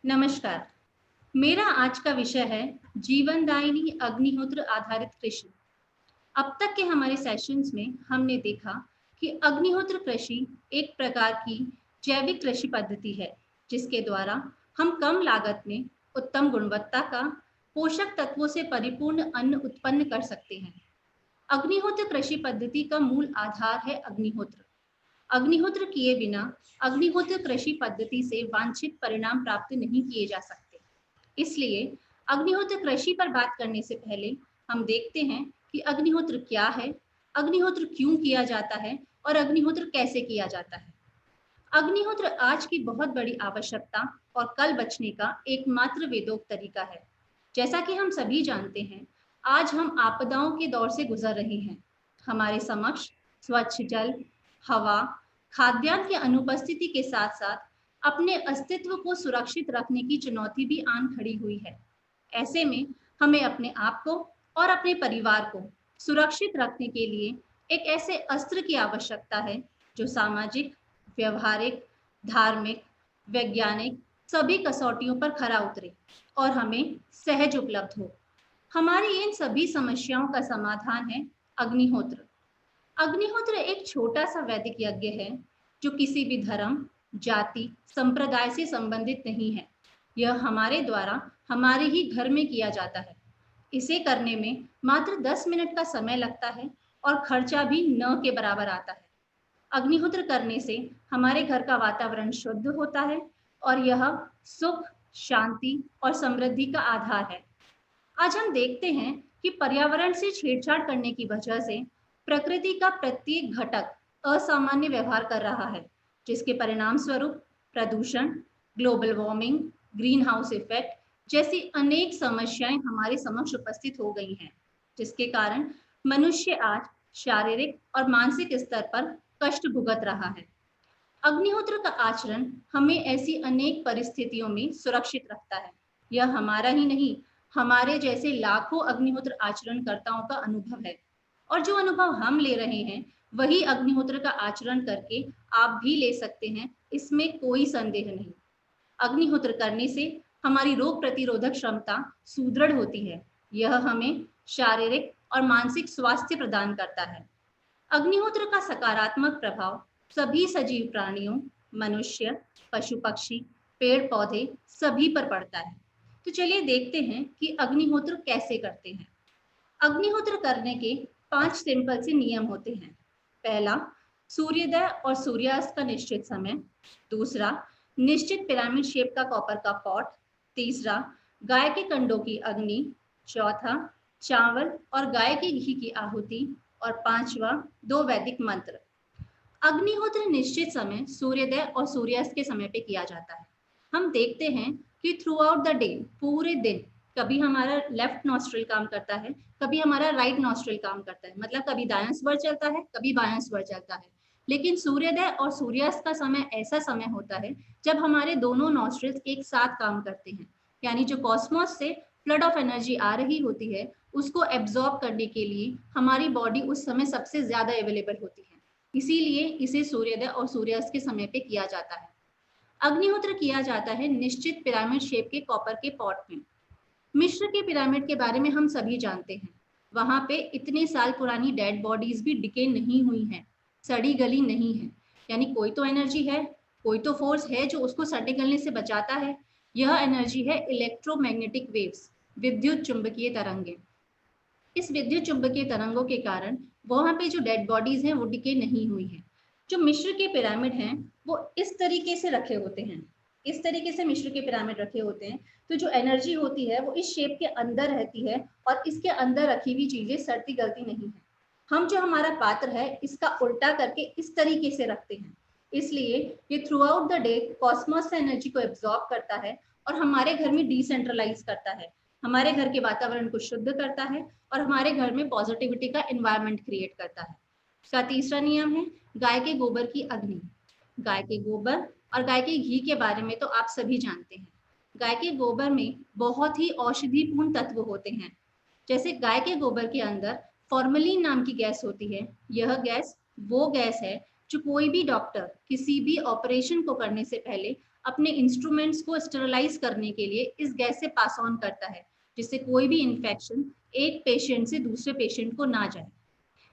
नमस्कार। मेरा आज का विषय है जीवनदायिनी अग्निहोत्र आधारित कृषि। अब तक के हमारे सेशंस में हमने देखा कि अग्निहोत्र कृषि एक प्रकार की जैविक कृषि पद्धति है, जिसके द्वारा हम कम लागत में उत्तम गुणवत्ता का पोषक तत्वों से परिपूर्ण अन्न उत्पन्न कर सकते हैं। अग्निहोत्र कृषि पद्धति का मूल आधार है अग्निहोत्र। अग्निहोत्र किए बिना अग्निहोत्र कृषि पद्धति से वांछित परिणाम प्राप्त नहीं किए जा सकते। इसलिए अग्निहोत्र कृषि पर बात करने से पहले हम देखते हैं कि अग्निहोत्र क्या है, अग्निहोत्र क्यों किया जाता है और अग्निहोत्र कैसे किया जाता है। अग्निहोत्र आज की बहुत बड़ी आवश्यकता और कल बचने का एकमात्र वेदोक्त तरीका है। जैसा कि हम सभी जानते हैं, आज हम आपदाओं के दौर से गुजर रहे हैं। हमारे समक्ष स्वच्छ जल, हवा, खाद्यान्न की अनुपस्थिति के साथ साथ अपने अस्तित्व को सुरक्षित रखने की चुनौती भी आन खड़ी हुई है। ऐसे में हमें अपने आप को और अपने परिवार को सुरक्षित रखने के लिए एक ऐसे अस्त्र की आवश्यकता है जो सामाजिक, व्यवहारिक, धार्मिक, वैज्ञानिक सभी कसौटियों पर खरा उतरे और हमें सहज उपलब्ध हो। हमारी इन सभी समस्याओं का समाधान है अग्निहोत्र। अग्निहोत्र एक छोटा सा वैदिक यज्ञ है जो किसी भी धर्म, जाति, संप्रदाय से संबंधित नहीं है। यह हमारे द्वारा हमारे ही घर में किया जाता है। इसे करने में मात्र 10 मिनट का समय लगता है और खर्चा भी न के बराबर आता है। अग्निहोत्र करने से हमारे घर का वातावरण शुद्ध होता है और यह सुख, शांति और समृद्धि का आधार है। आज हम देखते हैं कि पर्यावरण से छेड़छाड़ करने की वजह से प्रकृति का प्रत्येक घटक असामान्य व्यवहार कर रहा है, जिसके परिणाम स्वरूप प्रदूषण, global warming, green house effect जैसी अनेक समस्याएं हमारे समक्ष उपस्थित हो गई हैं, जिसके कारण मनुष्य आज शारीरिक और मानसिक स्तर पर कष्ट भुगत रहा है। अग्निहोत्र का आचरण हमें ऐसी अनेक परिस्थितियों में सुरक्षित रखता है। यह हमारा ही नहीं, हमारे जैसे लाखों अग्निहोत्र आचरणकर्ताओं का अनुभव है और जो अनुभव हम ले रहे हैं वही अग्निहोत्र का आचरण करके आप भी ले सकते हैं, इसमें कोई संदेह नहीं। अग्निहोत्र करने से हमारी रोग प्रतिरोधक क्षमता सुदृढ़ होती है। यह हमें शारीरिक और मानसिक स्वास्थ्य प्रदान करता है। अग्निहोत्र का सकारात्मक प्रभाव सभी सजीव प्राणियों, मनुष्य, पशु पक्षी, पेड़ पौधे सभी पर पड़ता है। तो चलिए देखते हैं कि अग्निहोत्र कैसे करते हैं। अग्निहोत्र करने के 5 सिंपल से नियम होते हैं। पहला, सूर्योदय और सूर्यास्त का निश्चित समय। दूसरा, निश्चित पिरामिड शेप का कॉपर का पॉट। तीसरा, गाय के कंडों की अग्नि। चौथा, चावल और गाय के घी की आहुति। और पांचवा, 2 वैदिक मंत्र। अग्निहोत्र निश्चित समय सूर्योदय और सूर्यास्त के समय पे किया जाता है। हम देखते हैं कि थ्रू आउट द डे, पूरे दिन, कभी हमारा लेफ्ट नॉस्ट्रिल काम करता है, कभी हमारा राइट नॉस्ट्रिल काम करता है, मतलब कभी दायां स्वर चलता है, कभी बायां स्वर चलता है। लेकिन सूर्योदय और सूर्यास्त का समय ऐसा समय होता है जब हमारे दोनों नॉस्ट्रिल्स एक साथ काम करते हैं, यानी जो कॉस्मोस से फ्लड ऑफ एनर्जी आ रही होती है उसको एब्जॉर्ब करने के लिए हमारी बॉडी उस समय सबसे ज्यादा अवेलेबल होती है। इसीलिए इसे सूर्योदय और सूर्यास्त के समय पे किया जाता है। अग्निहोत्र किया जाता है निश्चित पिरामिड शेप के कॉपर के पॉट में। मिस्र के पिरामिड के बारे में हम सभी जानते हैं। वहां पे इतने साल पुरानी डेड बॉडीज भी डिके नहीं हुई हैं, सड़ी गली नहीं है। यानी कोई तो एनर्जी है, कोई तो फोर्स है जो उसको सड़ने गलने से बचाता है। यह एनर्जी है इलेक्ट्रोमैग्नेटिक वेव्स, विद्युत चुंबकीय तरंगे। इस विद्युत चुंबकीय तरंगों के कारण वहां पे जो डेड बॉडीज हैं वो डिके नहीं हुई हैं। जो मिस्र के पिरामिड हैं वो इस तरीके से रखे होते हैं, इस तरीके से मिस्र के पिरामिड रखे होते हैं। तो जो एनर्जी होती है वो इस शेप के अंदर रहती है और इसके अंदर रखी हुई चीजें सड़ती गलती नहीं है। हम जो हमारा पात्र है इसका उल्टा करके इस तरीके से रखते हैं, इसलिए ये through out the day Cosmos से एनर्जी को एब्जॉर्ब करता है और हमारे घर में डिसेंट्रलाइज करता है, हमारे घर के वातावरण को शुद्ध करता है और हमारे घर में पॉजिटिविटी का एनवायरनमेंट क्रिएट करता है। इसका तीसरा नियम है गाय के गोबर की अग्नि। गाय के गोबर और गाय के घी के बारे में तो आप सभी जानते हैं। गाय के गोबर में बहुत ही औषधिपूर्ण तत्व होते हैं। जैसे गाय के गोबर के अंदर फॉर्मलिन नाम की गैस होती है। यह गैस वो गैस है जो कोई भी डॉक्टर किसी भी ऑपरेशन को करने से पहले अपने इंस्ट्रूमेंट्स को स्टेरलाइज करने के लिए इस गैस से पास ऑन करता है, जिससे कोई भी इन्फेक्शन एक पेशेंट से दूसरे पेशेंट को ना जाए।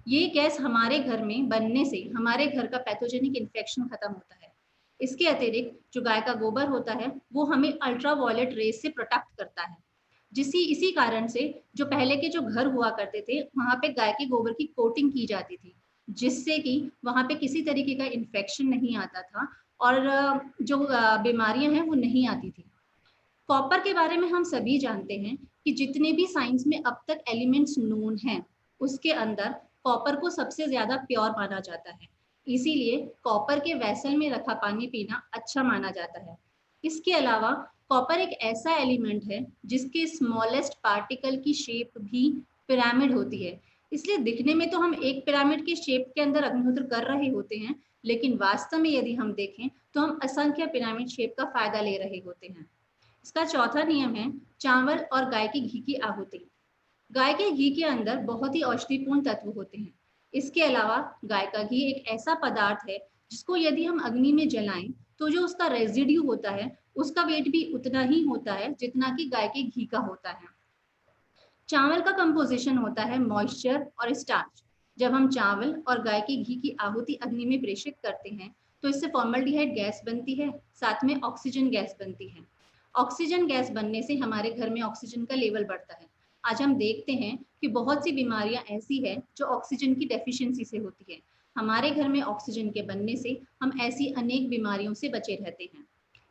ये गैस हमारे घर में बनने से हमारे घर का पैथोजेनिक इन्फेक्शन खत्म होता है। इसके अतिरिक्त जो गाय का गोबर होता है वो हमें अल्ट्रावायलेट रेज से प्रोटेक्ट करता है, इसी कारण से जो पहले के जो घर हुआ करते थे वहां पे गाय के गोबर की कोटिंग की जाती थी, जिससे कि वहां पे किसी तरीके का इन्फेक्शन नहीं आता था और जो बीमारियां हैं वो नहीं आती थी। कॉपर के बारे में हम सभी जानते हैं कि जितने भी साइंस में अब तक एलिमेंट्स नोन हैं उसके अंदर कॉपर को सबसे ज्यादा प्योर माना जाता है। इसीलिए कॉपर के वेसल में रखा पानी पीना अच्छा माना जाता है। इसके अलावा कॉपर एक ऐसा एलिमेंट है जिसके स्मॉलेस्ट पार्टिकल की शेप भी पिरामिड होती है। इसलिए दिखने में तो हम एक पिरामिड के शेप के अंदर अग्निहोत्र कर रहे होते हैं, लेकिन वास्तव में यदि हम देखें तो हम असंख्य पिरामिड शेप का फायदा ले रहे होते हैं। इसका चौथा नियम है चावल और गाय के घी की आहुति। गाय के घी के अंदर बहुत ही औषधिपूर्ण तत्व होते हैं। इसके अलावा गाय का घी एक ऐसा पदार्थ है जिसको यदि हम अग्नि में जलाएं तो जो उसका रेजिड्यू होता है उसका वेट भी उतना ही होता है जितना कि गाय के घी का होता है। चावल का कंपोजिशन होता है मॉइस्चर और स्टार्च। जब हम चावल और गाय के घी की आहुति अग्नि में प्रेषित करते हैं तो इससे फॉर्मल्डिहाइड गैस बनती है, साथ में ऑक्सीजन गैस बनती है। ऑक्सीजन गैस बनने से हमारे घर में ऑक्सीजन का लेवल बढ़ता है। आज हम देखते हैं कि बहुत सी बीमारियां ऐसी है जो ऑक्सीजन की डेफिशिएंसी से होती है। हमारे घर में ऑक्सीजन के बनने से हम ऐसी अनेक बीमारियों से बचे रहते हैं।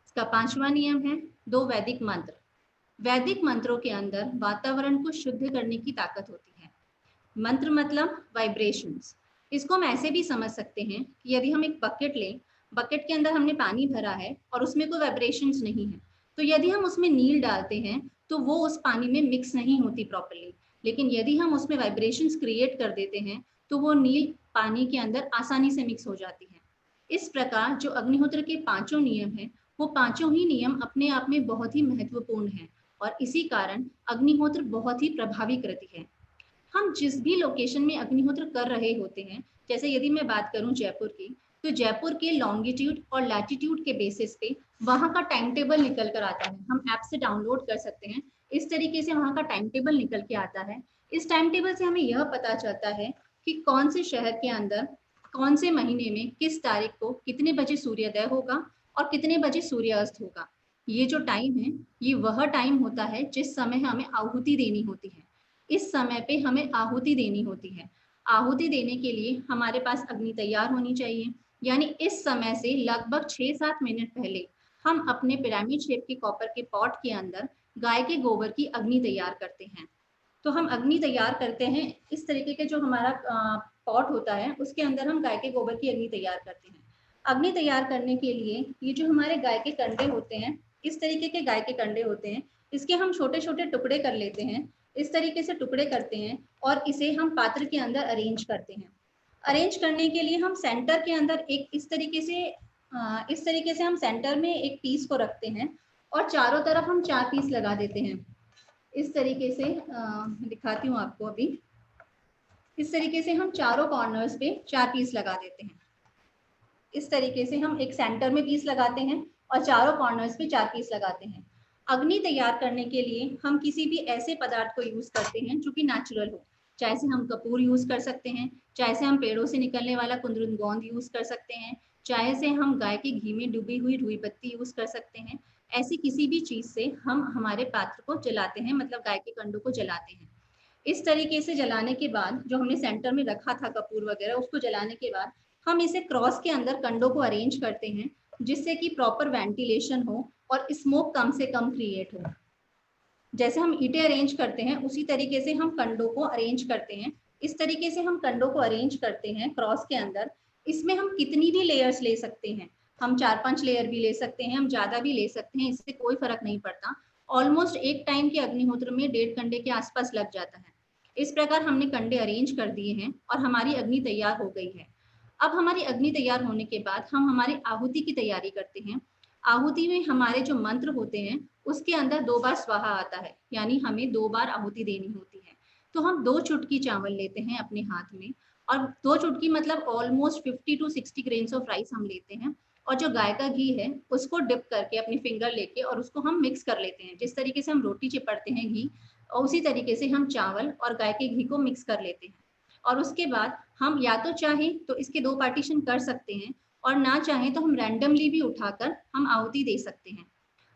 इसका पांचवा नियम है दो वैदिक मंत्र। वैदिक मंत्रों के अंदर वातावरण को शुद्ध करने की ताकत होती है। मंत्र मतलब वाइब्रेशंस। इसको हम ऐसे भी समझ सकते हैं कि यदि हम एक बकेट लें, बकेट के अंदर हमने पानी भरा है और उसमें कोई वाइब्रेशंस नहीं है, तो यदि हम उसमें नील डालते हैं तो वो उस पानी में मिक्स नहीं होती प्रॉपर्ली। लेकिन यदि हम उसमें वाइब्रेशंस क्रिएट कर देते हैं तो वो नील पानी के अंदर आसानी से मिक्स हो जाती है। इस प्रकार जो अग्निहोत्र के पांचों नियम हैं वो पांचों ही नियम अपने आप में बहुत ही महत्वपूर्ण हैं और इसी कारण अग्निहोत्र बहुत ही प्रभावी कृति है। हम जिस भी लोकेशन में अग्निहोत्र कर रहे होते हैं, जैसे यदि मैं बात करूं जयपुर की, तो जयपुर के लॉन्गिट्यूड और लैटिट्यूड के बेसिस पे वहां का टाइम टेबल निकल कर आता है। हम ऐप से डाउनलोड कर सकते हैं। इस तरीके से वहां का टाइम टेबल निकल के आता है। इस टाइम टेबल से हमें यह पता चलता है कि कौन से शहर के अंदर कौन से महीने में किस तारीख को कितने बजे सूर्योदय होगा और कितने बजे सूर्यास्त होगा। ये जो टाइम है ये वह टाइम होता है जिस समय हमें आहुति देनी होती है। इस समय पे हमें आहुति देनी होती है। आहुति देने के लिए हमारे पास अग्नि तैयार होनी चाहिए, यानी इस समय से लगभग 6-7 मिनट पहले हम अपने पिरामिड शेप के कॉपर के पॉट के अंदर गाय के गोबर की अग्नि तैयार करते हैं। तो हम अग्नि तैयार करते हैं इस तरीके के जो हमारा पॉट होता है उसके अंदर हम गाय के गोबर की अग्नि तैयार करते हैं। अग्नि तैयार करने के लिए ये जो हमारे गाय के कंडे होते हैं, इस तरीके के गाय के कंडे होते हैं, इसके हम छोटे छोटे टुकड़े कर लेते हैं। इस तरीके से टुकड़े करते हैं और इसे हम पात्र के अंदर अरेंज करते हैं। अरेंज करने के लिए हम सेंटर के अंदर एक इस तरीके से हम सेंटर में एक पीस को रखते हैं और चारों तरफ हम 4 पीस लगा देते हैं। इस तरीके से दिखाती हूँ आपको अभी। इस तरीके से हम चारों कॉर्नर्स पे 4 पीस लगा देते हैं। इस तरीके से हम एक सेंटर में पीस लगाते हैं और चारों कॉर्नर्स पे 4 पीस लगाते हैं। अग्नि तैयार करने के लिए हम किसी भी ऐसे पदार्थ को यूज करते हैं जो कि नेचुरल हो। चाहे से हम कपूर यूज कर सकते हैं, चाहे से हम पेड़ों से निकलने वाला कुंदरुन गोंद यूज कर सकते हैं, चाहे से हम गाय के घी में डूबी हुई रुई बत्ती यूज कर सकते हैं। ऐसी किसी भी चीज से हम हमारे पात्र को जलाते हैं, मतलब गाय के कंडों को जलाते हैं। इस तरीके से जलाने के बाद जो हमने सेंटर में रखा था कपूर वगैरह, उसको जलाने के बाद हम इसे क्रॉस के अंदर कंडों को अरेंज करते हैं जिससे कि प्रॉपर वेंटिलेशन हो और स्मोक कम से कम क्रिएट हो। जैसे हम ईंटें अरेंज करते हैं उसी तरीके से हम कंडों को अरेंज करते हैं। इस तरीके से हम कंडों को अरेंज करते हैं क्रॉस के अंदर। इसमें हम कितनी भी लेयर्स ले सकते हैं, हम 4-5 लेयर भी ले सकते हैं, हम ज्यादा भी ले सकते हैं, इससे कोई फर्क नहीं पड़ता। ऑलमोस्ट एक टाइम के अग्निहोत्र में 1.5 कंडे के आसपास लग जाता है। इस प्रकार हमने कंडे अरेंज कर दिए हैं और हमारी अग्नि तैयार हो गई है। अब हमारी अग्नि तैयार होने के बाद हम हमारी आहुति की तैयारी करते हैं। आहुति में हमारे जो मंत्र होते हैं उसके अंदर 2 बार स्वाहा आता है, यानी हमें 2 बार आहुति देनी होती है। तो हम 2 चुटकी चावल लेते हैं अपने हाथ में और 2 चुटकी मतलब almost 50 to 60 grains of rice हम लेते हैं और जो गाय का घी है उसको डिप करके अपनी फिंगर लेके और उसको हम मिक्स कर लेते हैं। जिस तरीके से हम रोटी चिपड़ते हैं घी, और उसी तरीके से हम चावल और गाय के घी को मिक्स कर लेते हैं। और उसके बाद हम या तो चाहें तो इसके 2 पार्टीशन कर सकते हैं, और ना चाहें तो हम रैंडमली भी उठाकर हम आहुति दे सकते हैं।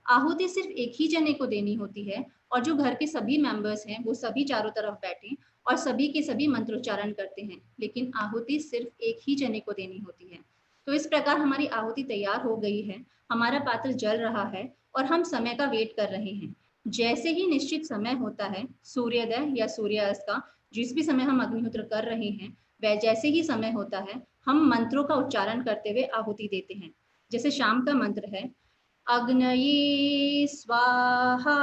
आहुति सिर्फ एक ही जने को देनी होती है, और जो घर के सभी मेंबर्स हैं वो सभी चारों तरफ बैठे और सभी के सभी मंत्रोच्चारण करते हैं, लेकिन आहुति सिर्फ एक ही जने को देनी होती है। तो इस प्रकार हमारी आहुति तैयार हो गई है, हमारा पात्र जल रहा है और हम समय का वेट कर रहे हैं। जैसे ही निश्चित समय होता है सूर्योदय या सूर्यास्त का, जिस भी समय हम अग्निहोत्र कर रहे हैं, वह जैसे ही समय होता है हम मंत्रों का उच्चारण करते हुए आहुति देते हैं। जैसे शाम का मंत्र है, अग्नये स्वाहा,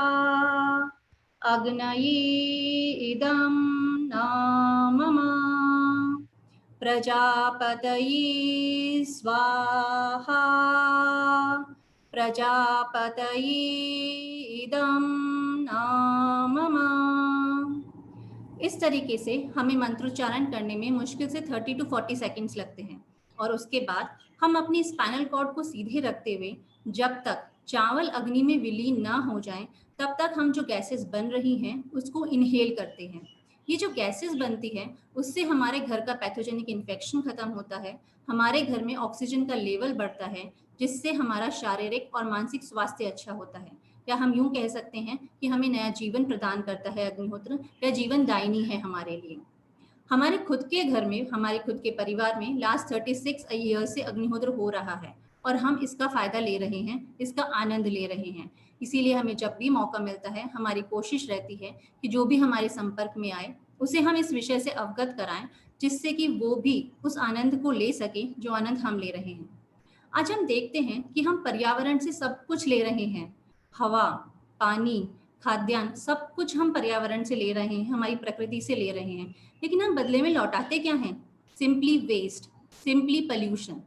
अग्नये इदं नामम, प्रजापतये स्वाहा, प्रजापतये इदं नामम। इस तरीके से हमें मंत्रोच्चारण करने में मुश्किल से 30 to 40 सेकेंड्स लगते हैं, और उसके बाद हम अपनी स्पाइनल कॉर्ड को सीधे रखते हुए जब तक चावल अग्नि में विलीन ना हो जाएं, तब तक हम जो गैसेस बन रही हैं उसको इनहेल करते हैं। ये जो गैसेस बनती हैं उससे हमारे घर का पैथोजेनिक इन्फेक्शन खत्म होता है, हमारे घर में ऑक्सीजन का लेवल बढ़ता है, जिससे हमारा शारीरिक और मानसिक स्वास्थ्य अच्छा होता है। या हम यूं कह सकते हैं कि हमें नया जीवन प्रदान करता है अग्निहोत्र, या जीवन दायिनी है हमारे लिए। हमारे खुद के घर में, हमारे खुद के परिवार में लास्ट 36 ईयर से अग्निहोत्र हो रहा है, और हम इसका फायदा ले रहे हैं, इसका आनंद ले रहे हैं। इसीलिए हमें जब भी मौका मिलता है हमारी कोशिश रहती है कि जो भी हमारे संपर्क में आए उसे हम इस विषय से अवगत कराएं, जिससे कि वो भी उस आनंद को ले सके जो आनंद हम ले रहे हैं। आज हम देखते हैं कि हम पर्यावरण से सब कुछ ले रहे हैं, हवा, पानी, खाद्यान्न, सब कुछ हम पर्यावरण से ले रहे हैं, हमारी प्रकृति से ले रहे हैं, लेकिन हम बदले में लौटाते क्या हैं? Simply waste, simply pollution.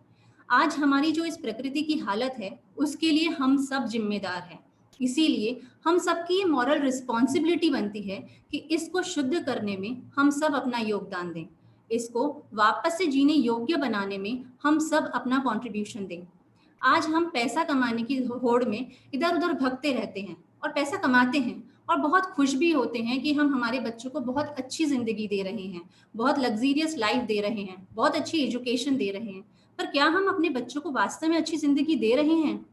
आज हमारी जो इस प्रकृति की हालत है उसके लिए हम सब जिम्मेदार हैं। इसीलिए हम सबकी ये मॉरल रिस्पॉन्सिबिलिटी बनती है कि इसको शुद्ध करने में हम सब अपना योगदान दें, इसको वापस से जीने योग्य बनाने में हम सब अपना कंट्रीब्यूशन दें। आज हम पैसा कमाने की होड़ में इधर उधर भगते रहते हैं और पैसा कमाते हैं, और बहुत खुश भी होते हैं कि हम हमारे बच्चों को बहुत अच्छी जिंदगी दे रहे हैं, बहुत लग्जीरियस लाइफ दे रहे हैं, बहुत अच्छी एजुकेशन दे रहे हैं। पर क्या हम अपने बच्चों को वास्तव में अच्छी जिंदगी दे रहे हैं?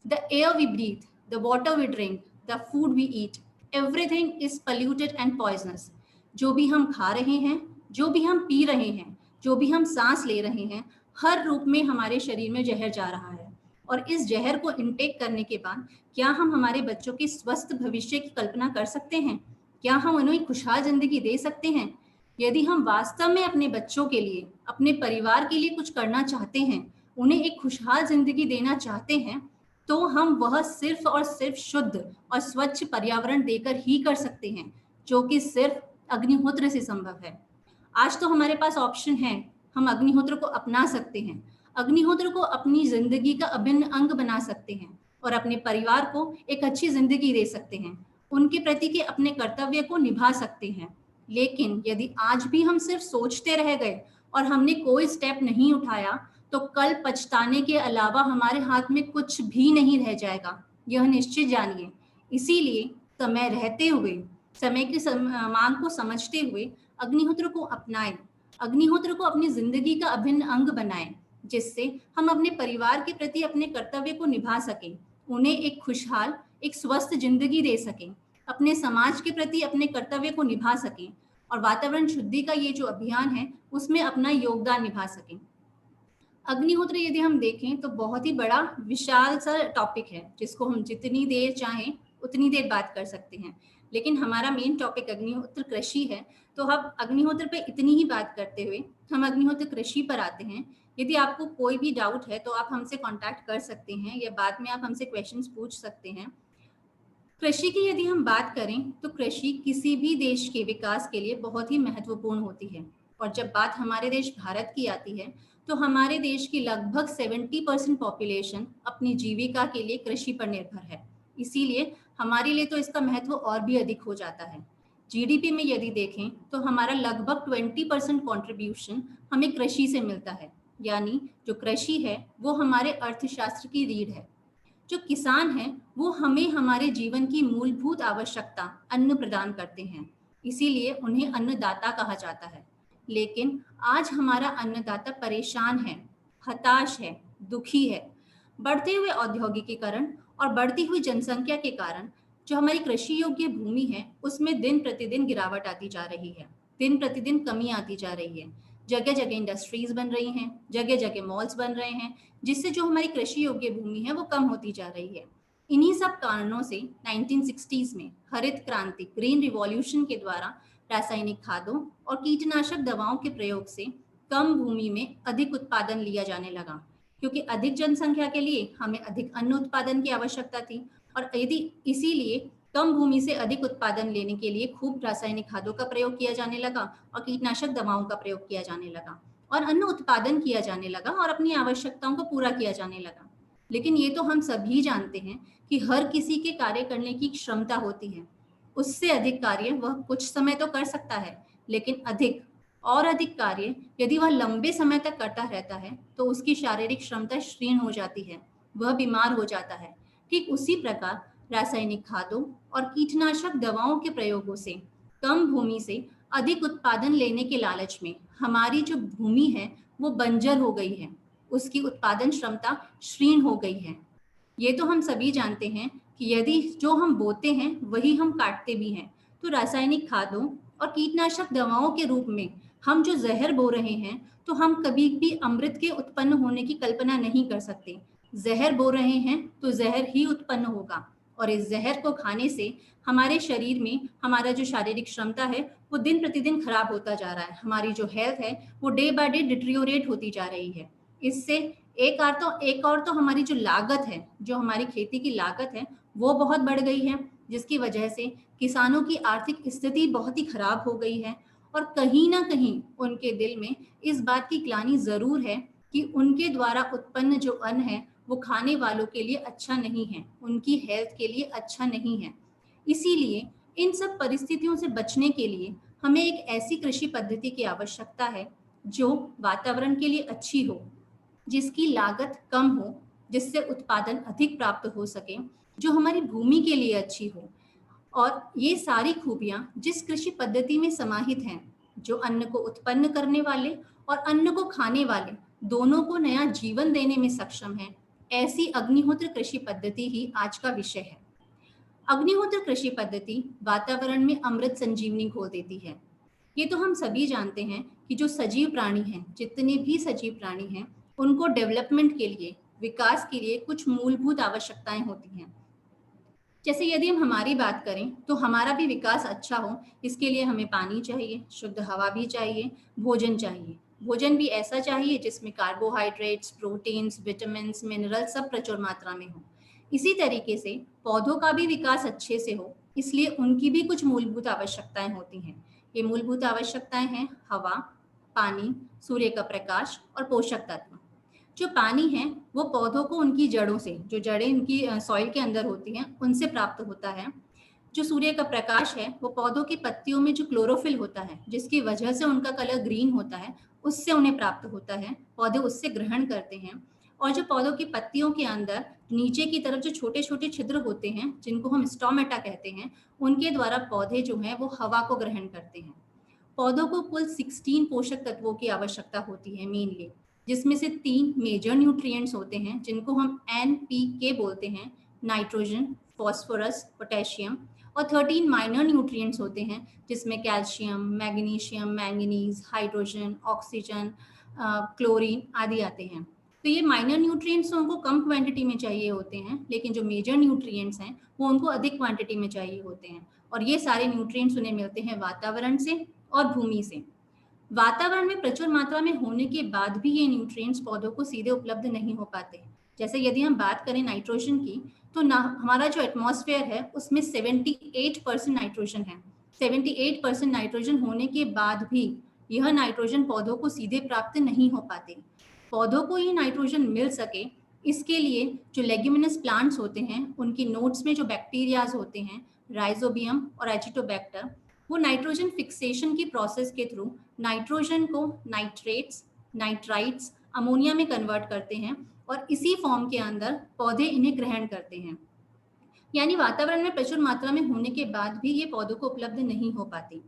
The air we breathe, the water we drink, the food we eat, everything is polluted and poisonous. जो भी हम खा रहे हैं, जो भी हम पी रहे हैं, जो भी हम सांस ले रहे हैं, हर रूप में हमारे शरीर में जहर जा रहा है। और इस जहर को इनटेक करने के बाद क्या हम हमारे बच्चों के स्वस्थ भविष्य की कल्पना कर सकते हैं? क्या हम उन्हें एक खुशहाल जिंदगी दे सकते हैं? यदि हम वास्तव में अपने बच्चों के लिए, अपने परिवार के लिए कुछ करना चाहते हैं, उन्हें एक खुशहाल जिंदगी देना चाहते हैं, तो हम वह सिर्फ और सिर्फ शुद्ध और स्वच्छ पर्यावरण देकर ही कर सकते हैं, जो कि सिर्फ अग्निहोत्र से संभव है। आज तो हमारे पास ऑप्शन है, हम अग्निहोत्र को अपना सकते हैं, अग्निहोत्र को अपनी जिंदगी का अभिन्न अंग बना सकते हैं, और अपने परिवार को एक अच्छी जिंदगी दे सकते हैं, उनके प्रति के अपने कर्तव्य को निभा सकते हैं। लेकिन यदि आज भी हम सिर्फ सोचते रह गए और हमने कोई स्टेप नहीं उठाया, तो कल पछताने के अलावा हमारे हाथ में कुछ भी नहीं रह जाएगा, यह निश्चित जानिए। इसीलिए समय रहते हुए, समय की मांग को समझते हुए अग्निहोत्र को अपनाएं, अग्निहोत्र को अपनी जिंदगी का अभिन्न अंग बनाएं, जिससे हम अपने परिवार के प्रति अपने कर्तव्य को निभा सकें, उन्हें एक खुशहाल, एक स्वस्थ जिंदगी दे सकें, अपने समाज के प्रति अपने कर्तव्य को निभा सकें, और वातावरण शुद्धि का ये जो अभियान है उसमें अपना योगदान निभा सकें। अग्निहोत्र यदि हम देखें तो बहुत ही बड़ा विशाल सा टॉपिक है, जिसको हम जितनी देर चाहें उतनी देर बात कर सकते हैं, लेकिन हमारा मेन टॉपिक अग्निहोत्र कृषि है। तो हम अग्निहोत्र पे इतनी ही बात करते हुए हम अग्निहोत्र कृषि पर आते हैं। यदि आपको कोई भी डाउट है तो आप हमसे कांटेक्ट कर सकते हैं, या बाद में आप हमसे क्वेश्चंस पूछ सकते हैं। कृषि की यदि हम बात करें तो कृषि किसी भी देश के विकास के लिए बहुत ही महत्वपूर्ण होती है, और जब बात हमारे देश भारत की आती है तो हमारे देश की लगभग 70% पॉपुलेशन अपनी जीविका के लिए कृषि पर निर्भर है। इसीलिए हमारे लिए तो इसका महत्व और भी अधिक हो जाता है। जीडीपी में यदि देखें तो हमारा लगभग 20% कॉन्ट्रीब्यूशन हमें कृषि से मिलता है। यानी जो कृषि है वो हमारे अर्थशास्त्र की रीढ़ है। जो किसान हैं वो हमें हमारे जीवन की मूलभूत आवश्यकता अन्न प्रदान करते हैं, इसीलिए उन्हें अन्नदाता कहा जाता है। लेकिन आज हमारा अन्नदाता परेशान है, हताश है, दुखी है। बढ़ते हुए औद्योगिकीकरण और बढ़ती हुई जनसंख्या के कारण जो हमारी कृषि योग्य भूमि है उसमें दिन प्रतिदिन गिरावट आती जा रही है, दिन प्रतिदिन कमी आती जा रही है। जगह जगह इंडस्ट्रीज बन रही हैं, जगह जगह मॉल्स बन रहे हैं, जिससे जो हमारी कृषि योग्य भूमि है वो कम होती जा रही है। इन्हीं सब कारणों से 1960s में हरित क्रांति ग्रीन रिवॉल्यूशन के द्वारा रासायनिक खादों और कीटनाशक दवाओं के प्रयोग से कम भूमि में अधिक उत्पादन लिया जाने लगा, क्योंकि अधिक जनसंख्या के लिए हमें अधिक अन्न उत्पादन की आवश्यकता थी। और यदि इसीलिए कम भूमि से अधिक उत्पादन लेने के लिए खूब रासायनिक खादों का प्रयोग किया जाने लगा और कीटनाशक दवाओं का प्रयोग किया जाने लगा और अन्न उत्पादन किया जाने लगा और अपनी आवश्यकताओं को पूरा किया जाने लगा। लेकिन ये तो हम सभी जानते हैं कि हर किसी के कार्य करने की क्षमता होती है। उससे अधिक कार्य वह कुछ समय तो कर सकता है, लेकिन अधिक और अधिक कार्य यदि वह लंबे समय तक करता रहता है तो उसकी शारीरिक क्षमता क्षीण हो जाती है, वह बीमार हो जाता है। ठीक उसी प्रकार रासायनिक खादों और कीटनाशक दवाओं के प्रयोगों से कम भूमि से अधिक उत्पादन लेने के लालच में हमारी जो भूमि है वो बंजर हो गई है, उसकी उत्पादन क्षमता क्षीण हो गई है। ये तो हम सभी जानते हैं कि यदि जो हम बोते हैं वही हम काटते भी हैं, तो रासायनिक खादों और कीटनाशक दवाओं के रूप में हम जो जहर बो रहे हैं, तो हम कभी भी अमृत के उत्पन्न होने की कल्पना नहीं कर सकते। जहर बो रहे हैं तो जहर ही उत्पन्न होगा, और इस जहर को खाने से हमारे शरीर में हमारा जो शारीरिक क्षमता है वो दिन प्रतिदिन खराब होता जा रहा है। हमारी जो हेल्थ है वो डे बाय डे डिट्रियोरेट होती जा रही है। इससे एक और तो हमारी जो लागत है, जो हमारी खेती की लागत है वो बहुत बढ़ गई है, जिसकी वजह से किसानों की आर्थिक स्थिति बहुत ही खराब हो गई है। और कहीं ना कहीं उनके दिल में इस बात की ग्लानि जरूर है कि उनके द्वारा उत्पन्न जो अन्न है वो खाने वालों के लिए अच्छा नहीं है, उनकी हेल्थ के लिए अच्छा नहीं है। इसीलिए इन सब परिस्थितियों से बचने के लिए हमें एक ऐसी कृषि पद्धति की आवश्यकता है जो वातावरण के लिए अच्छी हो, जिसकी लागत कम हो, जिससे उत्पादन अधिक प्राप्त हो सके, जो हमारी भूमि के लिए अच्छी हो। और ये सारी खूबियां जिस कृषि पद्धति में समाहित हैं, जो अन्न को उत्पन्न करने वाले और अन्न को खाने वाले दोनों को नया जीवन देने में सक्षम है, ऐसी अग्निहोत्र कृषि पद्धति ही आज का विषय है। अग्निहोत्र कृषि पद्धति वातावरण में अमृत संजीवनी घोल देती है। ये तो हम सभी जानते हैं कि जो सजीव प्राणी हैं, जितने भी सजीव प्राणी हैं, उनको डेवलपमेंट के लिए, विकास के लिए कुछ मूलभूत आवश्यकताएं होती हैं। जैसे यदि हम हमारी बात करें तो हमारा भी विकास अच्छा हो, इसके लिए हमें पानी चाहिए, शुद्ध हवा भी चाहिए, भोजन चाहिए। भोजन भी ऐसा चाहिए जिसमें कार्बोहाइड्रेट्स, प्रोटीन्स, विटामिन, मिनरल सब प्रचुर मात्रा में हो। इसी तरीके से पौधों का भी विकास अच्छे से हो, इसलिए उनकी भी कुछ मूलभूत आवश्यकताएं होती हैं। ये मूलभूत आवश्यकताएं हैं हवा, पानी, सूर्य का प्रकाश और पोषक तत्व। जो पानी है वो पौधों को उनकी जड़ों से, जो जड़ें उनकी सॉइल के अंदर होती हैं, उनसे प्राप्त होता है। जो सूर्य का प्रकाश है वो पौधों की पत्तियों में जो क्लोरोफिल होता है, जिसकी वजह से उनका कलर ग्रीन होता है, उससे उन्हें प्राप्त होता है, पौधे उससे ग्रहण करते हैं। और जो पौधों की पत्तियों के अंदर नीचे की तरफ जो छोटे छोटे छिद्र होते हैं, जिनको हम स्टोमेटा कहते हैं, उनके द्वारा पौधे जो हैं वो हवा को ग्रहण करते हैं। पौधों को कुल 16 पोषक तत्वों की आवश्यकता होती है मेनली, जिसमें से 3 मेजर न्यूट्रिएंट्स होते हैं जिनको हम NPK बोलते हैं, नाइट्रोजन, फॉस्फोरस, पोटेशियम। और 13 माइनर न्यूट्रिएंट्स होते हैं जिसमें calcium, magnesium, manganese, hydrogen, oxygen, chlorine आदि आते हैं। तो ये माइनर न्यूट्रिएंट्स उनको कम क्वांटिटी में चाहिए होते हैं, लेकिन जो मेजर न्यूट्रिएंट्स हैं वो उनको अधिक क्वांटिटी में चाहिए होते हैं। और ये सारे न्यूट्रिएंट्स उन्हें मिलते हैं वातावरण से और भूमि से। वातावरण में प्रचुर मात्रा में होने के बाद भी ये न्यूट्रिएंट्स पौधों को सीधे उपलब्ध नहीं हो पाते। जैसे यदि हम बात करें नाइट्रोजन की, तो ना हमारा जो एटमॉस्फेयर है उसमें 78% नाइट्रोजन है। 78% नाइट्रोजन होने के बाद भी यह नाइट्रोजन पौधों को सीधे प्राप्त नहीं हो पाते। पौधों को ये नाइट्रोजन मिल सके, इसके लिए जो लेग्यूमिनस प्लांट्स होते हैं उनकी नोड्स में जो बैक्टीरियाज होते हैं, राइजोबियम और एजिटोबैक्टर, वो नाइट्रोजन फिक्सेशन की प्रोसेस के थ्रू नाइट्रोजन को नाइट्रेट्स, नाइट्राइट्स अमोनिया में कन्वर्ट करते हैं और इसी फॉर्म के अंदर पौधे इन्हें ग्रहण करते हैं। यानी वातावरण में प्रचुर मात्रा में होने के बाद भी ये पौधों को उपलब्ध नहीं हो पाती।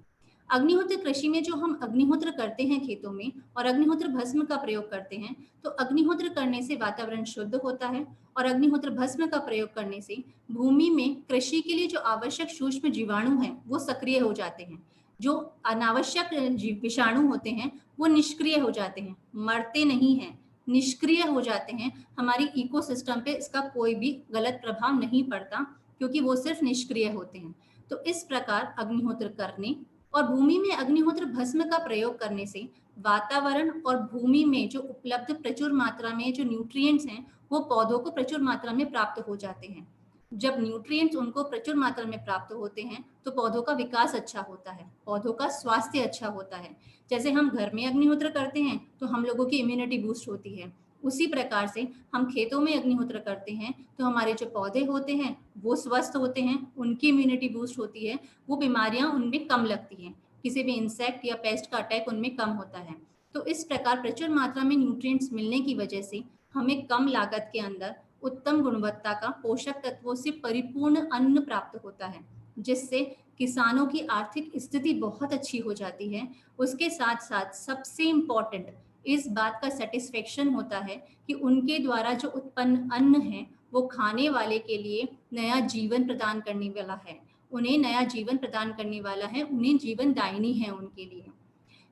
अग्निहोत्र कृषि में जो हम अग्निहोत्र करते हैं खेतों में और अग्निहोत्र भस्म का प्रयोग करते हैं, तो अग्निहोत्र करने से वातावरण शुद्ध होता है और अग्निहोत्र भस्म का प्रयोग करने से भूमि में कृषि के लिए जो आवश्यक सूक्ष्म जीवाणु हैं वो सक्रिय हो जाते हैं। जो अनावश्यक विषाणु होते हैं वो निष्क्रिय हो जाते हैं, मरते नहीं हैं, निष्क्रिय हो जाते हैं। हमारी इकोसिस्टम पे इसका कोई भी गलत प्रभाव नहीं पड़ता क्योंकि वो सिर्फ निष्क्रिय होते हैं। तो इस प्रकार अग्निहोत्र करने और भूमि में अग्निहोत्र भस्म का प्रयोग करने से वातावरण और भूमि में जो उपलब्ध प्रचुर मात्रा में जो न्यूट्रिएंट्स हैं वो पौधों को प्रचुर मात्रा में प्राप्त हो जाते हैं। जब न्यूट्रिएंट्स उनको प्रचुर मात्रा में प्राप्त होते हैं तो पौधों का विकास अच्छा होता है, पौधों का स्वास्थ्य अच्छा होता है। जैसे हम घर में अग्निहोत्र करते हैं तो हम लोगों की इम्यूनिटी बूस्ट होती है, उसी प्रकार से हम खेतों में अग्निहोत्र करते हैं तो हमारे जो पौधे होते हैं वो स्वस्थ होते हैं, उनकी इम्यूनिटी बूस्ट होती है, वो बीमारियां उनमें कम लगती हैं, किसी भी इंसेक्ट या पेस्ट का अटैक उनमें कम होता है। तो इस प्रकार प्रचुर मात्रा में न्यूट्रिएंट्स मिलने की वजह से हमें कम लागत के अंदर उत्तम गुणवत्ता का पोषक तत्वों से परिपूर्ण अन्न प्राप्त होता है, जिससे किसानों की आर्थिक स्थिति बहुत अच्छी हो जाती है। उसके साथ साथ सबसे इम्पोर्टेंट इस बात का सेटिस्फेक्शन होता है कि उनके द्वारा जो उत्पन्न अन्न है वो खाने वाले के लिए नया जीवन प्रदान करने वाला है, उन्हें नया जीवन प्रदान करने वाला है, उन्हें जीवन दायिनी है उनके लिए।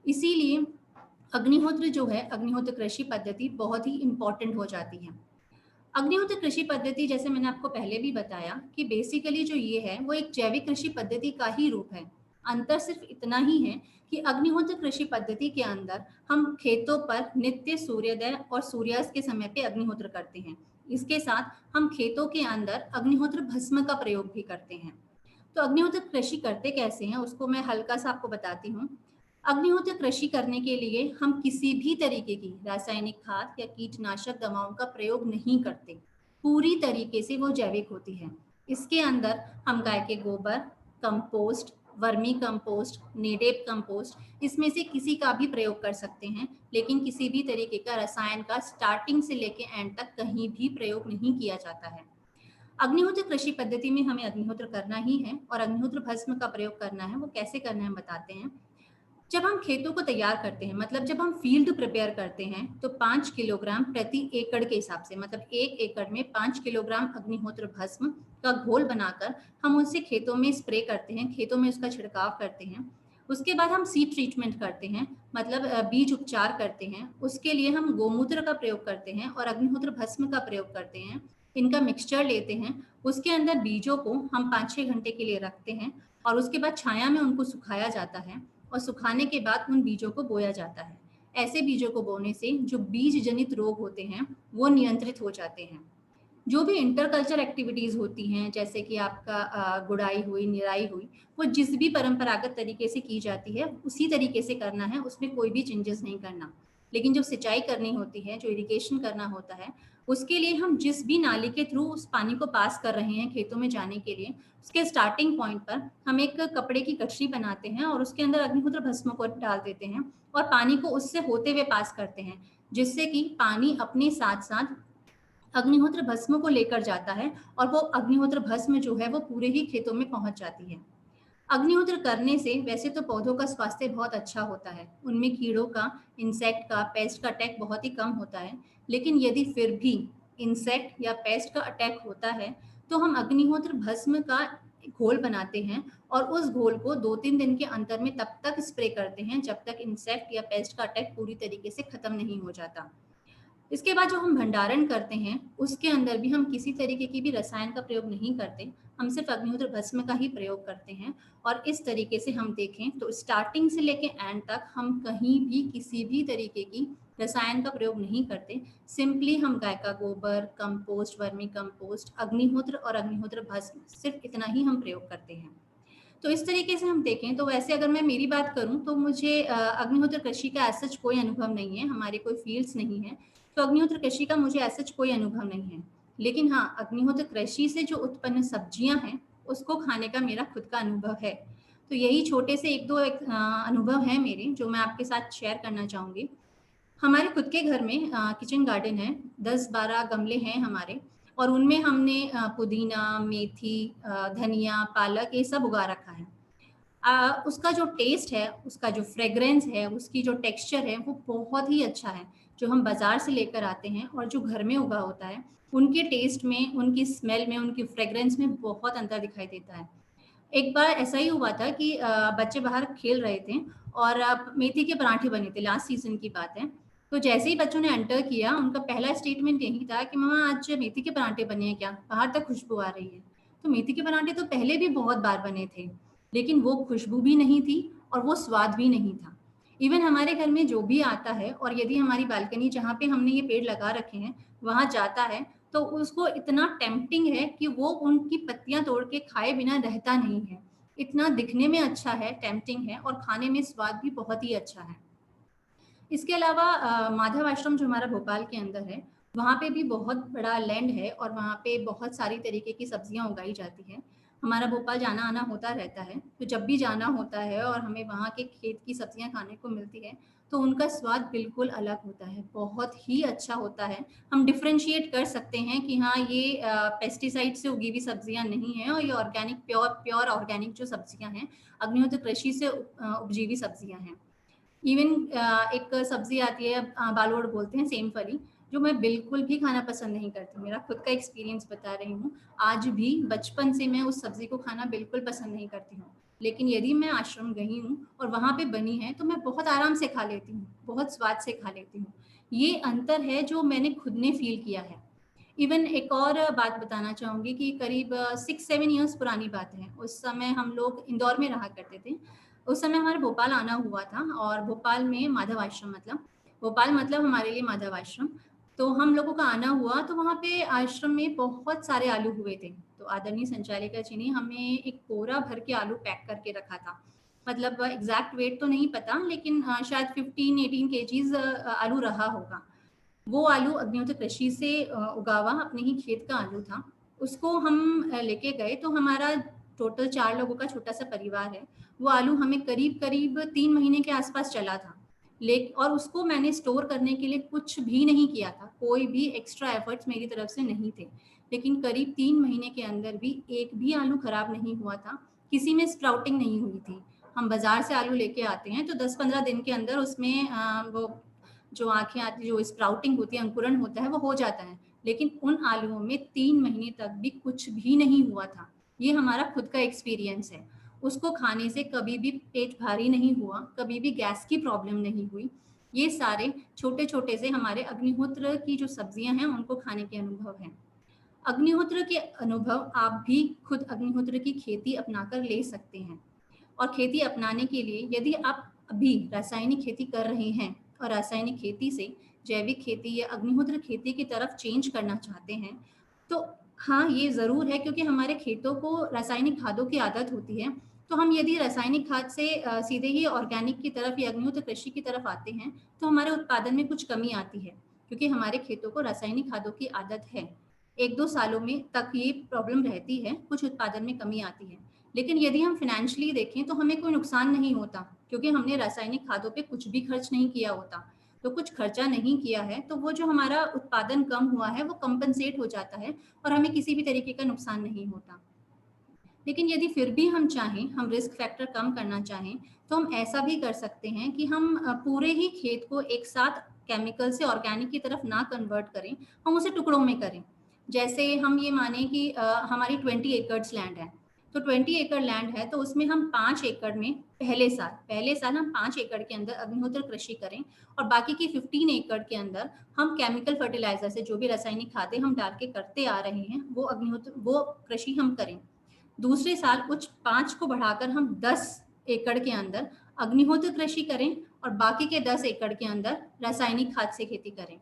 इसीलिए अग्निहोत्र जो है, अग्निहोत्र कृषि पद्धति बहुत ही इम्पोर्टेंट हो जाती है। अग्निहोत्र कृषि पद्धति जैसे मैंने आपको पहले भी बताया कि बेसिकली जो ये है वो एक जैविक कृषि पद्धति का ही रूप है। अंतर सिर्फ इतना ही है कि अग्निहोत्र कृषि पद्धति के अंदर हम खेतों पर नित्य सूर्योदय और सूर्यास्त के समय पे अग्निहोत्र करते हैं। इसके साथ हम खेतों के अंदर अग्निहोत्र भस्म का प्रयोग भी करते हैं। तो अग्निहोत्र कृषि करते कैसे हैं उसको मैं हल्का सा आपको बताती हूँ। अग्निहोत्र कृषि करने के लिए हम किसी भी तरीके की रासायनिक खाद या कीटनाशक दवाओं का प्रयोग नहीं करते, पूरी तरीके से वो जैविक होती है। इसके अंदर हम गाय के गोबर, कंपोस्ट, वर्मी कंपोस्ट, नेडेप कंपोस्ट, इसमें से किसी का भी प्रयोग कर सकते हैं, लेकिन किसी भी तरीके का रसायन का स्टार्टिंग से लेके एंड तक कहीं भी प्रयोग नहीं किया जाता है। अग्निहोत्र कृषि पद्धति में हमें अग्निहोत्र करना ही है और अग्निहोत्र भस्म का प्रयोग करना है। वो कैसे करना है हम बताते हैं। जब हम खेतों को तैयार करते हैं, मतलब जब हम फील्ड प्रिपेयर करते हैं, तो 5 किलोग्राम प्रति एकड़ के हिसाब से, मतलब 1 एकड़ में 5 किलोग्राम अग्निहोत्र भस्म का घोल बनाकर हम उसे खेतों में स्प्रे करते हैं, खेतों में उसका छिड़काव करते हैं। उसके बाद हम सीड ट्रीटमेंट करते हैं, मतलब बीज उपचार करते हैं। उसके लिए हम गोमूत्र का प्रयोग करते हैं और अग्निहोत्र भस्म का प्रयोग करते हैं। इनका मिक्सचर लेते हैं, उसके अंदर बीजों को हम 5-6 घंटे के लिए रखते हैं और उसके बाद छाया में उनको सुखाया जाता है और सुखाने के बाद उन बीजों को बोया जाता है। ऐसे बीजों को बोने से जो बीज जनित रोग होते हैं वो नियंत्रित हो जाते हैं। जो भी इंटरकल्चर एक्टिविटीज होती हैं, जैसे कि आपका गुड़ाई हुई, निराई हुई, वो जिस भी परंपरागत तरीके से की जाती है उसी तरीके से करना है, उसमें कोई भी चेंजेस नहीं करना। लेकिन जो सिंचाई करनी होती है, जो इरिगेशन करना होता है, उसके लिए हम जिस भी नाली के थ्रू उस पानी को पास कर रहे हैं खेतों में जाने के लिए, उसके स्टार्टिंग पॉइंट पर हम एक कपड़े की गठरी बनाते हैं और उसके अंदर अग्निहोत्र भस्म को डाल देते हैं और पानी को उससे होते हुए पास करते हैं, जिससे कि पानी अपने साथ साथ अग्निहोत्र भस्म को लेकर जाता है और वो अग्निहोत्र भस्म जो है वो पूरे ही खेतों में पहुंच जाती है। अग्निहोत्र करने से वैसे तो पौधों का स्वास्थ्य बहुत अच्छा होता है, उनमें कीड़ों का, इंसेक्ट का, पेस्ट का अटैक बहुत ही कम होता है। लेकिन यदि फिर भी इंसेक्ट या पेस्ट का अटैक होता है तो हम अग्निहोत्र भस्म का घोल बनाते हैं और उस घोल को 2-3 दिन के अंतर में तब तक स्प्रे करते हैं जब तक इंसेक्ट या पेस्ट का अटैक पूरी तरीके से खत्म नहीं हो जाता। इसके बाद जो हम भंडारण करते हैं उसके अंदर भी हम किसी तरीके की भी रसायन का प्रयोग नहीं करते, हम सिर्फ अग्निहोत्र भस्म का ही प्रयोग करते हैं। और इस तरीके से हम देखें तो स्टार्टिंग से लेके एंड तक हम कहीं भी किसी भी तरीके की रसायन का प्रयोग नहीं करते। सिंपली हम गाय का गोबर, कंपोस्ट, वर्मी कंपोस्ट, अग्निहोत्र और अग्निहोत्र भस्म, सिर्फ इतना ही हम प्रयोग करते हैं। तो इस तरीके से हम देखें तो वैसे अगर मैं मेरी बात करूं तो मुझे अग्निहोत्र कृषि का ऐसा कोई अनुभव नहीं है, हमारे कोई फील्ड्स नहीं है, तो अग्निहोत्र कृषि का मुझे ऐसा कोई अनुभव नहीं है। लेकिन हाँ, अग्निहोत्र कृषि से जो उत्पन्न सब्जियां हैं उसको खाने का मेरा खुद का अनुभव है। तो यही छोटे से एक दो अनुभव हैं मेरे जो मैं आपके साथ शेयर करना चाहूंगी। हमारे खुद के घर में किचन गार्डन है, 10-12 गमले हैं हमारे और उनमें हमने पुदीना, मेथी, धनिया, पालक ये सब उगा रखा है। उसका जो टेस्ट है, उसका जो फ्रेग्रेंस है, उसकी जो टेक्सचर है, वो बहुत ही अच्छा है। जो हम बाज़ार से लेकर आते हैं और जो घर में उगा होता है, उनके टेस्ट में, उनकी स्मेल में, उनकी फ्रेग्रेंस में बहुत अंतर दिखाई देता है। एक बार ऐसा ही हुआ था कि बच्चे बाहर खेल रहे थे और मेथी के पराठे बने थे, लास्ट सीज़न की बात है। तो जैसे ही बच्चों ने एंटर किया, उनका पहला स्टेटमेंट यही था कि मम्मा आज मेथी के पराठे बने हैं क्या? बाहर तक खुशबू आ रही है। तो मेथी के पराठे तो पहले भी बहुत बार बने थे, लेकिन वो खुशबू भी नहीं थी और वो स्वाद भी नहीं था। इवन हमारे घर में जो भी आता है और यदि हमारी बालकनी जहाँ पे हमने ये पेड़ लगा रखे हैं, वहाँ जाता है, तो उसको इतना टेम्प्टिंग है कि वो उनकी पत्तियाँ तोड़ के खाए बिना रहता नहीं है। इतना दिखने में अच्छा है, टेम्प्टिंग है और खाने में स्वाद भी बहुत ही अच्छा है। इसके अलावा माधव आश्रम जो हमारा भोपाल के अंदर है, वहाँ पे भी बहुत बड़ा लैंड है और वहाँ पे बहुत सारी तरीके की सब्जियाँ उगाई जाती हैं। हमारा भोपाल जाना-आना होता रहता है, तो जब भी जाना होता है और हमें वहाँ के खेत की सब्जियाँ खाने को मिलती है, तो उनका स्वाद बिल्कुल अलग होता है, बहुत ही अच्छा होता है। हम डिफरेंशिएट कर सकते हैं कि हाँ, ये पेस्टिसाइड से उगी हुई सब्जियाँ नहीं हैं और ये ऑर्गेनिक प्योर प्योर ऑर्गेनिक जो सब्जियाँ हैं, अग्निहोत्र कृषि से उपजी हुई सब्जियाँ हैं। इवन एक सब्ज़ी आती है बालोड़ बोलते हैं सेम फली, जो मैं बिल्कुल भी खाना पसंद नहीं करती। मेरा खुद का एक्सपीरियंस बता रही हूँ। आज भी बचपन से मैं उस सब्ज़ी को खाना बिल्कुल पसंद नहीं करती हूँ। लेकिन यदि मैं आश्रम गई हूँ और वहाँ पे बनी है, तो मैं बहुत आराम से खा लेती हूँ, बहुत स्वाद से खा लेती हूँ। ये अंतर है जो मैंने खुद ने फ़ील किया है। इवन एक और बात बताना चाहूँगी कि करीब 6-7 इयर्स पुरानी बात है। उस समय हम लोग इंदौर में रहा करते थे। उस समय हमारा भोपाल आना हुआ था और भोपाल में माधव आश्रम मतलब भोपाल मतलब हमारे लिए माधव आश्रम। तो हम लोगों का आना हुआ तो वहाँ पे आश्रम में बहुत सारे आलू हुए थे। तो आदरणीय संचालिका जी ने हमें एक बोरा भर के आलू पैक करके रखा था। मतलब एग्ज़ैक्ट वेट तो नहीं पता लेकिन शायद 15-18 केजीज़ आलू रहा होगा। वो आलू अग्निहोत्र कृषि से उगा हुआ अपने ही खेत का आलू था। उसको हम लेके गए तो हमारा टोटल 4 लोगों का छोटा-सा परिवार है। वो आलू हमें करीब-करीब 3 महीने के आस-पास चला था। और उसको मैंने स्टोर करने के लिए कुछ भी नहीं किया था। कोई भी एक्स्ट्रा एफर्ट्स मेरी तरफ से नहीं थे। लेकिन करीब 3 महीने के अंदर भी एक भी आलू खराब नहीं हुआ था। किसी में स्प्राउटिंग नहीं हुई थी। हम बाज़ार से आलू लेके आते हैं तो 10-15 दिन के अंदर उसमें वो जो आँखें आती जो स्प्राउटिंग होती है, अंकुरण होता है, वो हो जाता है। लेकिन उन आलुओं में 3 महीने तक भी कुछ भी नहीं हुआ था। ये हमारा खुद का एक्सपीरियंस है। उसको खाने से कभी भी पेट भारी नहीं हुआ, कभी भी गैस की प्रॉब्लम नहीं हुई। ये सारे छोटे-छोटे से हमारे अग्निहोत्र की जो सब्जियाँ हैं, उनको खाने के अनुभव हैं। अग्निहोत्र के अनुभव आप भी खुद अग्निहोत्र की खेती अपनाकर ले सकते हैं। और खेती अपनाने के लिए यदि आप अभी रासायनिक खेती कर रहे हैं और रासायनिक खेती से जैविक खेती या अग्निहोत्र खेती की तरफ चेंज करना चाहते हैं, तो हाँ, ये ज़रूर है क्योंकि हमारे खेतों को रासायनिक खादों की आदत होती है। तो हम यदि रासायनिक खाद से सीधे ही ऑर्गेनिक की तरफ या अग्निहोत्र कृषि की तरफ आते हैं, तो हमारे उत्पादन में कुछ कमी आती है, क्योंकि हमारे खेतों को रासायनिक खादों की आदत है। 1-2 सालों में तक ये प्रॉब्लम रहती है, कुछ उत्पादन में कमी आती है। लेकिन यदि हम फाइनेंशियली देखें तो हमें कोई नुकसान नहीं होता क्योंकि हमने रासायनिक खादों पे कुछ भी खर्च नहीं किया होता। तो कुछ खर्चा नहीं किया है तो वो जो हमारा उत्पादन कम हुआ है वो कंपनसेट हो जाता है और हमें किसी भी तरीके का नुकसान नहीं होता। लेकिन यदि फिर भी हम चाहें, हम रिस्क फैक्टर कम करना चाहें, तो हम ऐसा भी कर सकते हैं कि हम पूरे ही खेत को एक साथ केमिकल से ऑर्गेनिक की तरफ ना कन्वर्ट करें, हम उसे टुकड़ों में करें। जैसे हम ये माने कि हमारी 20 एकड़्स लैंड है, तो 20 एकड़ लैंड है, तो उसमें हम 5 एकड़ में पहले साल हम 5 एकड़ के अंदर अग्निहोत्र कृषि करें और बाकी की 15 एकड़ के अंदर हम केमिकल फर्टिलाइज़र से जो भी रासायनिक खादें हम डाल के करते आ रहे हैं, वो कृषि हम करें। दूसरे साल कुछ 5 को बढ़ाकर हम 10 एकड़ के अंदर अग्निहोत्र कृषि करें और बाकी के 10 एकड़ के अंदर रासायनिक खाद से खेती करें।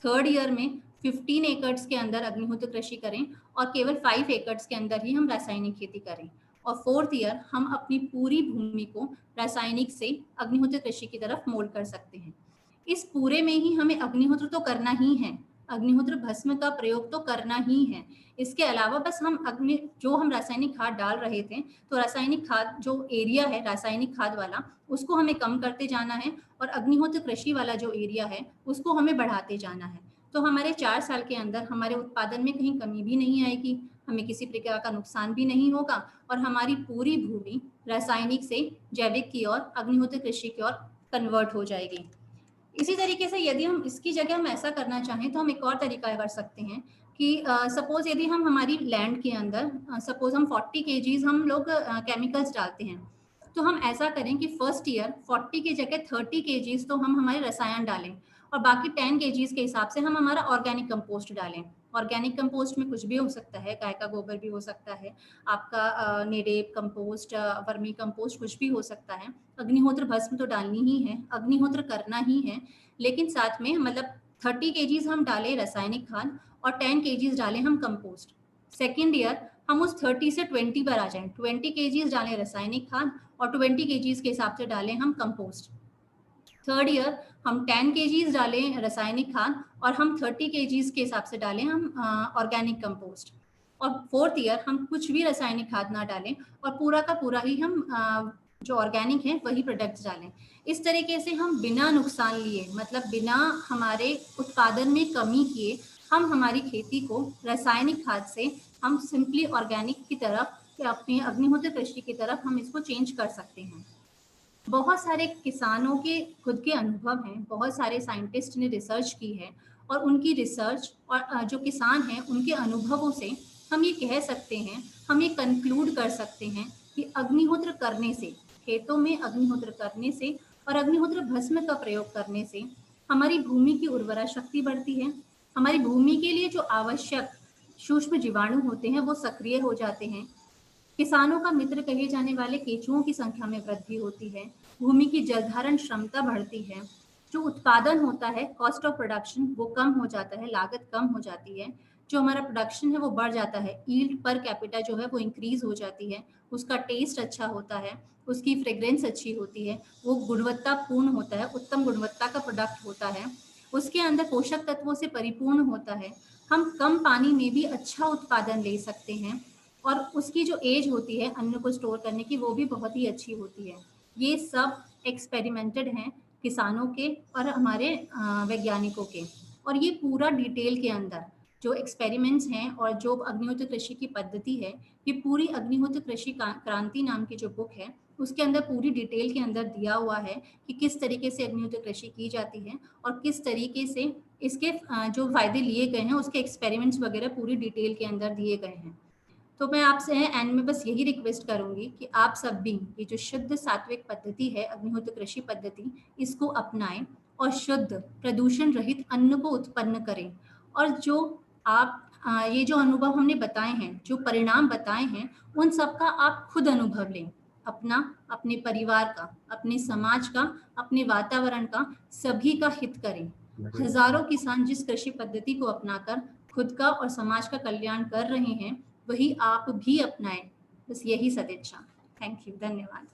थर्ड ईयर में 15 एकड़्स के अंदर अग्निहोत्र कृषि करें और केवल 5 एकड़्स के अंदर ही हम रासायनिक खेती करें। और फोर्थ ईयर हम अपनी पूरी भूमि को रासायनिक से अग्निहोत्र कृषि की तरफ मोल्ड कर सकते हैं। इस पूरे में ही हमें अग्निहोत्र तो करना ही है, अग्निहोत्र भस्म का प्रयोग तो करना ही है। इसके अलावा बस हम जो हम रासायनिक खाद डाल रहे थे, तो रासायनिक खाद जो एरिया है रासायनिक खाद वाला, उसको हमें कम करते जाना है और अग्निहोत्र कृषि वाला जो एरिया है उसको हमें बढ़ाते जाना है। तो हमारे 4 साल के अंदर हमारे उत्पादन में कहीं कमी भी नहीं आएगी, हमें किसी प्रकार का नुकसान भी नहीं होगा और हमारी पूरी भूमि रासायनिक से जैविक की ओर, अग्निहोत्र कृषि की ओर कन्वर्ट हो जाएगी। इसी तरीके से यदि हम इसकी जगह हम ऐसा करना चाहें तो हम एक और तरीका कर सकते हैं कि सपोज यदि हम हमारी लैंड के अंदर सपोज हम 40 केजीज हम लोग केमिकल्स डालते हैं, तो हम ऐसा करें कि फर्स्ट ईयर 40 की जगह 30 केजीज तो हम हमारे रसायन डालें और बाकी 10 केजीज के हिसाब से हम हमारा ऑर्गेनिक कंपोस्ट डालें। ऑर्गेनिक कंपोस्ट में कुछ भी हो सकता है, गाय का गोबर भी हो सकता है, आपका नेडेप कंपोस्ट, वर्मी कंपोस्ट, कुछ भी हो सकता है। अग्निहोत्र भस्म तो डालनी ही है, अग्निहोत्र करना ही है, लेकिन साथ में मतलब 30 केजीज हम डालें रासायनिक खाद और 10 केजीज डालें हम कंपोस्ट। सेकेंड ईयर हम उस 30 से 20 पर आ जाएं, 20 केजीज डालें रासायनिक खाद और 20 केजीज के हिसाब से डालें हम कंपोस्ट। थर्ड ईयर हम 10 केजीज डालें रासायनिक खाद और हम 30 केजीज के हिसाब से डालें हम ऑर्गेनिक कंपोस्ट। और फोर्थ ईयर हम कुछ भी रासायनिक खाद ना डालें और पूरा का पूरा ही हम जो ऑर्गेनिक है वही प्रोडक्ट्स डालें। इस तरीके से हम बिना नुकसान लिए, मतलब बिना हमारे उत्पादन में कमी किए, हम हमारी खेती को रासायनिक खाद से हम सिंपली ऑर्गेनिक की तरफ, अपने अग्निहोत्र कृषि की तरफ हम इसको चेंज कर सकते हैं। बहुत सारे किसानों के खुद के अनुभव हैं, बहुत सारे साइंटिस्ट ने रिसर्च की है और उनकी रिसर्च और जो किसान हैं उनके अनुभवों से हम ये कह सकते हैं, हम ये कंक्लूड कर सकते हैं कि अग्निहोत्र करने से, खेतों में अग्निहोत्र करने से और अग्निहोत्र भस्म का प्रयोग करने से हमारी भूमि की उर्वरा शक्ति बढ़ती है, हमारी भूमि के लिए जो आवश्यक सूक्ष्म जीवाणु होते हैं वो सक्रिय हो जाते हैं, किसानों का मित्र कहे जाने वाले केंचुओं की संख्या में वृद्धि होती है, भूमि की जलधारण क्षमता बढ़ती है, जो उत्पादन होता है कॉस्ट ऑफ प्रोडक्शन वो कम हो जाता है, लागत कम हो जाती है, जो हमारा प्रोडक्शन है वो बढ़ जाता है, यील्ड पर कैपिटा जो है वो इंक्रीज हो जाती है, उसका टेस्ट अच्छा होता है, उसकी फ्रेग्रेंस अच्छी होती है, वो गुणवत्तापूर्ण होता है, उत्तम गुणवत्ता का प्रोडक्ट होता है, उसके अंदर पोषक तत्वों से परिपूर्ण होता है, हम कम पानी में भी अच्छा उत्पादन ले सकते हैं और उसकी जो एज होती है अन्न को स्टोर करने की वो भी बहुत ही अच्छी होती है। ये सब एक्सपेरिमेंटेड हैं किसानों के और हमारे वैज्ञानिकों के, और ये पूरा डिटेल के अंदर जो एक्सपेरिमेंट्स हैं और जो अग्निहोत्र कृषि की पद्धति है, ये पूरी अग्निहोत्र कृषि क्रांति नाम की जो बुक है उसके अंदर पूरी डिटेल के अंदर दिया हुआ है कि किस तरीके से अग्निहोत्र कृषि की जाती है और किस तरीके से इसके जो फायदे लिए गए हैं उसके एक्सपेरिमेंट्स वगैरह पूरी डिटेल के अंदर दिए गए हैं। तो मैं आपसे एंड में बस यही रिक्वेस्ट करूंगी कि आप सब भी ये जो शुद्ध सात्विक पद्धति है अग्निहोत्र कृषि पद्धति, इसको अपनाएं और शुद्ध प्रदूषण रहित अन्न को उत्पन्न करें। और जो आप ये जो अनुभव हमने बताए हैं, जो परिणाम बताए हैं, उन सब का आप खुद अनुभव लें, अपना, अपने परिवार का, अपने समाज का, अपने वातावरण का, सभी का हित करें। हजारों किसान जिस कृषि पद्धति को अपनाकर खुद का और समाज का कल्याण कर रहे हैं, वही आप भी अपनाएं, बस यही सदिच्छा। थैंक यू, धन्यवाद।